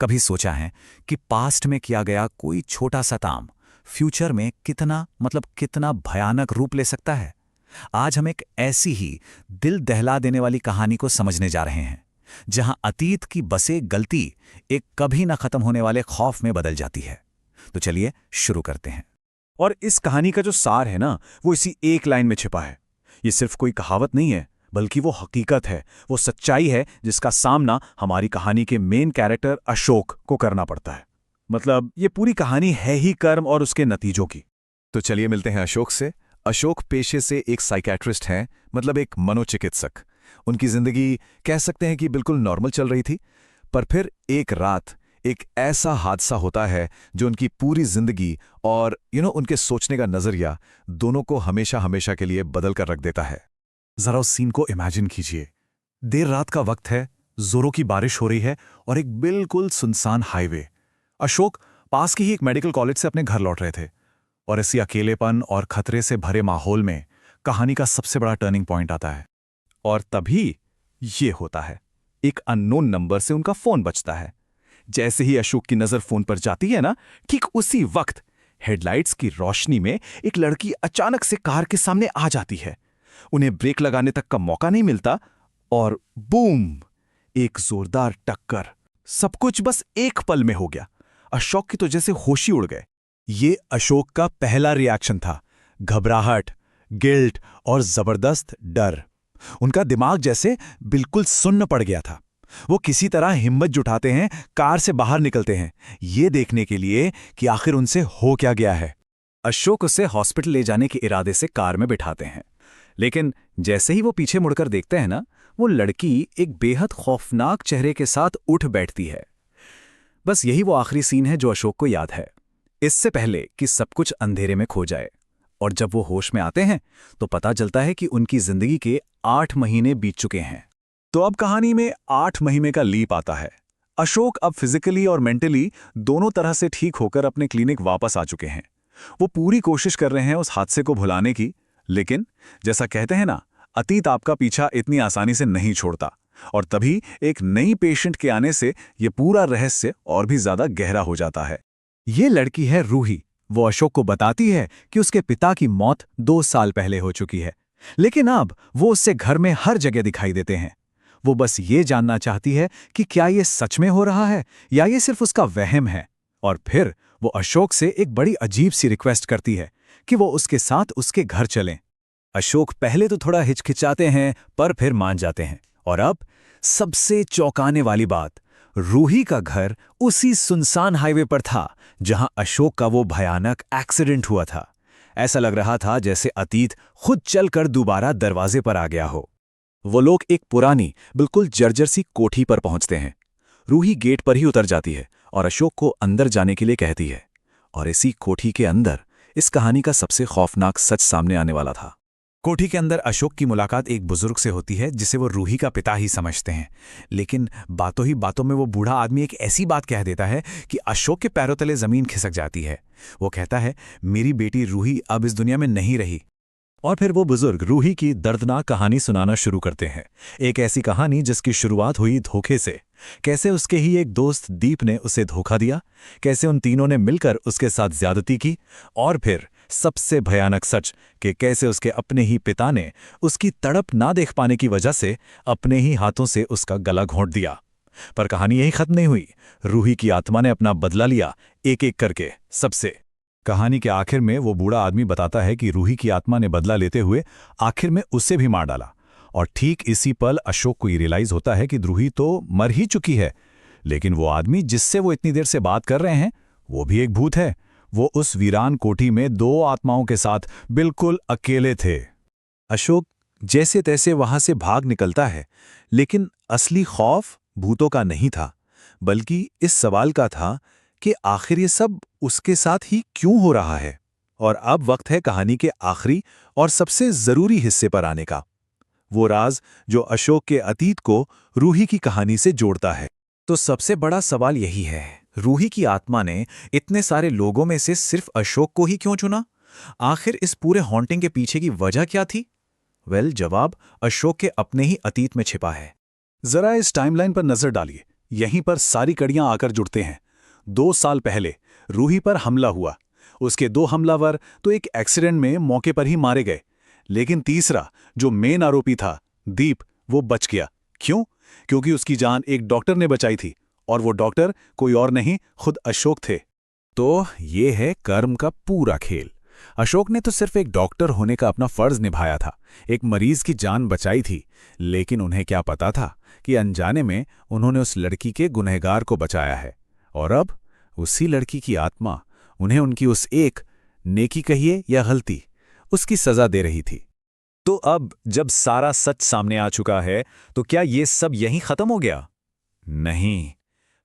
कभी सोचा है कि पास्ट में किया गया कोई छोटा सा काम फ्यूचर में कितना भयानक रूप ले सकता है। आज हम एक ऐसी ही दिल दहला देने वाली कहानी को समझने जा रहे हैं, जहां अतीत की बसे गलती एक कभी न खत्म होने वाले खौफ में बदल जाती है। तो चलिए शुरू करते हैं। और इस कहानी का जो सार है ना, वो इसी एक लाइन में छिपा है। ये सिर्फ कोई कहावत नहीं है, बल्कि वो हकीकत है, वो सच्चाई है जिसका सामना हमारी कहानी के मेन कैरेक्टर अशोक को करना पड़ता है। मतलब ये पूरी कहानी है ही कर्म और उसके नतीजों की। तो चलिए मिलते हैं अशोक से। अशोक पेशे से एक साइकेट्रिस्ट हैं, मतलब एक मनोचिकित्सक। उनकी जिंदगी कह सकते हैं कि बिल्कुल नॉर्मल चल रही थी, पर फिर एक रात एक ऐसा हादसा होता है जो उनकी पूरी जिंदगी और उनके सोचने का नजरिया दोनों को हमेशा हमेशा के लिए बदल कर रख देता है। जरा उस सीन को इमेजिन कीजिए। देर रात का वक्त है, जोरों की बारिश हो रही है और एक बिल्कुल सुनसान हाईवे। अशोक पास के ही एक मेडिकल कॉलेज से अपने घर लौट रहे थे, और इसी अकेलेपन और खतरे से भरे माहौल में कहानी का सबसे बड़ा टर्निंग पॉइंट आता है। और तभी ये होता है, एक अननोन नंबर से उनका फोन बजता है। जैसे ही अशोक की नजर फोन पर जाती है ना, ठीक उसी वक्त हेडलाइट्स की रोशनी में एक लड़की अचानक से कार के सामने आ जाती है। उन्हें ब्रेक लगाने तक का मौका नहीं मिलता और बूम, एक जोरदार टक्कर। सब कुछ बस एक पल में हो गया। अशोक की तो जैसे होश ही उड़ गए। ये अशोक का पहला रिएक्शन था, घबराहट, गिल्ट और जबरदस्त डर। उनका दिमाग जैसे बिल्कुल सुन्न पड़ गया था। वो किसी तरह हिम्मत जुटाते हैं, कार से बाहर निकलते हैं, ये देखने के लिए कि आखिर उनसे हो क्या गया है। अशोक उसे हॉस्पिटल ले जाने के इरादे से कार में बिठाते हैं, लेकिन जैसे ही वो पीछे मुड़कर देखते हैं ना, वो लड़की एक बेहद खौफनाक चेहरे के साथ उठ बैठती है। बस यही वो आखिरी सीन है जो अशोक को याद है, इससे पहले कि सब कुछ अंधेरे में खो जाए। और जब वो होश में आते हैं तो पता चलता है कि उनकी जिंदगी के 8 महीने बीत चुके हैं। तो अब कहानी में 8 महीने का लीप आता है। अशोक अब फिजिकली और मेंटली दोनों तरह से ठीक होकर अपने क्लिनिक वापस आ चुके हैं। वो पूरी कोशिश कर रहे हैं उस हादसे को भुलाने की, लेकिन जैसा कहते हैं ना, अतीत आपका पीछा इतनी आसानी से नहीं छोड़ता। और तभी एक नई पेशेंट के आने से ये पूरा रहस्य और भी ज्यादा गहरा हो जाता है। ये लड़की है रूही। वो अशोक को बताती है कि उसके पिता की मौत 2 साल पहले हो चुकी है, लेकिन अब वो उससे घर में हर जगह दिखाई देते हैं। वो बस ये जानना चाहती है कि क्या ये सच में हो रहा है या ये सिर्फ उसका वहम है। और फिर वो अशोक से एक बड़ी अजीब सी रिक्वेस्ट करती है कि वो उसके साथ उसके घर चलें। अशोक पहले तो थोड़ा हिचकिचाते हैं, पर फिर मान जाते हैं। और अब सबसे चौंकाने वाली बात, रूही का घर उसी सुनसान हाईवे पर था जहां अशोक का वो भयानक एक्सीडेंट हुआ था। ऐसा लग रहा था जैसे अतीत खुद चलकर दोबारा दरवाजे पर आ गया हो। वो लोग एक पुरानी, बिल्कुल जर्जर सी कोठी पर पहुंचते हैं। रूही गेट पर ही उतर जाती है और अशोक को अंदर जाने के लिए कहती है। और इसी कोठी के अंदर इस कहानी का सबसे खौफनाक सच सामने आने वाला था। कोठी के अंदर अशोक की मुलाकात एक बुजुर्ग से होती है जिसे वो रूही का पिता ही समझते हैं, लेकिन बातों ही बातों में वो बूढ़ा आदमी एक ऐसी बात कह देता है कि अशोक के पैरों तले जमीन खिसक जाती है। वो कहता है, मेरी बेटी रूही अब इस दुनिया में नहीं रही। और फिर वो बुजुर्ग रूही की दर्दनाक कहानी सुनाना शुरू करते हैं। एक ऐसी कहानी जिसकी शुरुआत हुई धोखे से। कैसे उसके ही एक दोस्त दीप ने उसे धोखा दिया, कैसे उन तीनों ने मिलकर उसके साथ ज्यादती की, और फिर सबसे भयानक सच कि कैसे उसके अपने ही पिता ने उसकी तड़प ना देख पाने की वजह से अपने ही हाथों से उसका गला घोंट दिया। पर कहानी यही खत्म नहीं हुई। रूही की आत्मा ने अपना बदला लिया, एक एक करके सबसे। कहानी के आखिर में वो बूढ़ा आदमी बताता है कि रूही की आत्मा ने बदला लेते हुए आखिर में उसे भी मार डाला। और ठीक इसी पल अशोक को ये रियलाइज होता है कि रूही तो मर ही चुकी है, लेकिन वो आदमी जिससे वो इतनी देर से बात कर रहे हैं, वो भी एक भूत है। वो उस वीरान कोठी में 2 आत्माओं के साथ बिल्कुल अकेले थे। अशोक जैसे तैसे वहां से भाग निकलता है, लेकिन असली खौफ भूतों का नहीं था, बल्कि इस सवाल का था कि आखिर ये सब उसके साथ ही क्यों हो रहा है। और अब वक्त है कहानी के आखिरी और सबसे जरूरी हिस्से पर आने का, वो राज जो अशोक के अतीत को रूही की कहानी से जोड़ता है। तो सबसे बड़ा सवाल यही है, रूही की आत्मा ने इतने सारे लोगों में से सिर्फ अशोक को ही क्यों चुना? आखिर इस पूरे हॉन्टिंग के पीछे की वजह क्या थी? जवाब अशोक के अपने ही अतीत में छिपा है। जरा इस टाइमलाइन पर नजर डालिए। यहीं पर सारी कड़ियां आकर जुड़ते हैं। 2 साल पहले रूही पर हमला हुआ। उसके 2 हमलावर तो एक एक्सीडेंट में मौके पर ही मारे गए, लेकिन तीसरा जो मेन आरोपी था, दीप, वो बच गया। क्यों? क्योंकि उसकी जान एक डॉक्टर ने बचाई थी, और वो डॉक्टर कोई और नहीं, खुद अशोक थे। तो ये है कर्म का पूरा खेल। अशोक ने तो सिर्फ एक डॉक्टर होने का अपना फर्ज निभाया था, एक मरीज की जान बचाई थी, लेकिन उन्हें क्या पता था कि अनजाने में उन्होंने उस लड़की के गुनहगार को बचाया है। और अब उसी लड़की की आत्मा उन्हें उनकी उस एक नेकी कहिए या गलती, उसकी सजा दे रही थी। तो अब जब सारा सच सामने आ चुका है, तो क्या ये सब यहीं खत्म हो गया? नहीं,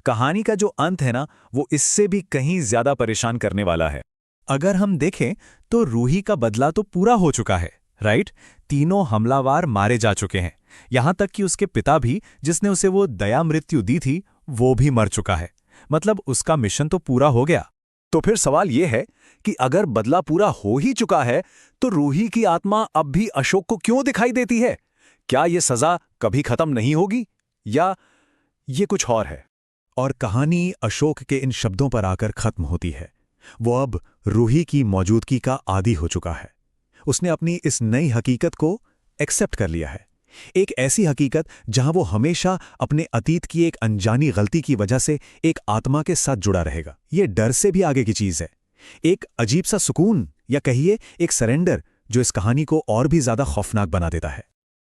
कहानी का जो अंत है ना, वो इससे भी कहीं ज्यादा परेशान करने वाला है। अगर हम देखें तो रूही का बदला तो पूरा हो चुका है, राइट? तीनों हमलावर मारे जा चुके हैं, यहां तक कि उसके पिता भी, जिसने उसे वो दया मृत्यु दी थी, वो भी मर चुका है। मतलब उसका मिशन तो पूरा हो गया। तो फिर सवाल यह है कि अगर बदला पूरा हो ही चुका है, तो रूही की आत्मा अब भी अशोक को क्यों दिखाई देती है? क्या यह सजा कभी खत्म नहीं होगी, या ये कुछ और है? और कहानी अशोक के इन शब्दों पर आकर खत्म होती है। वो अब रूही की मौजूदगी का आदी हो चुका है। उसने अपनी इस नई हकीकत को एक्सेप्ट कर लिया है, एक ऐसी हकीकत जहां वो हमेशा अपने अतीत की एक अनजानी गलती की वजह से एक आत्मा के साथ जुड़ा रहेगा। ये डर से भी आगे की चीज है, एक अजीब सा सुकून, या कहिए एक सरेंडर, जो इस कहानी को और भी ज्यादा खौफनाक बना देता है।